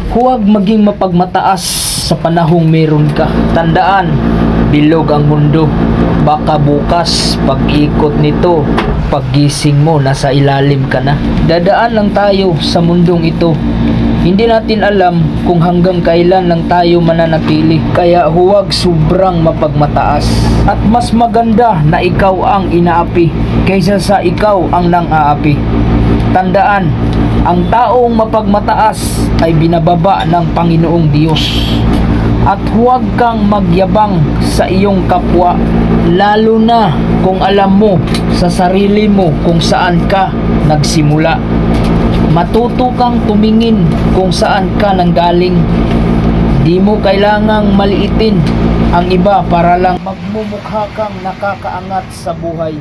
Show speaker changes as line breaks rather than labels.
Huwag maging mapagmataas sa panahong meron ka. Tandaan, bilog ang mundo. Baka bukas, pag-ikot nito, paggising mo, nasa ilalim ka na. Dadaan lang tayo sa mundong ito. Hindi natin alam kung hanggang kailan lang tayo mananatili. Kaya huwag sobrang mapagmataas. At mas maganda na ikaw ang inaapi kaysa sa ikaw ang nang-aapi. Tandaan, ang taong mapagmataas ay binababa ng Panginoong Diyos. At huwag kang magyabang sa iyong kapwa, lalo na kung alam mo sa sarili mo kung saan ka nagsimula. Matuto kang tumingin kung saan ka nanggaling. Di mo kailangang maliitin ang iba para lang magmumukha kang nakakaangat sa buhay.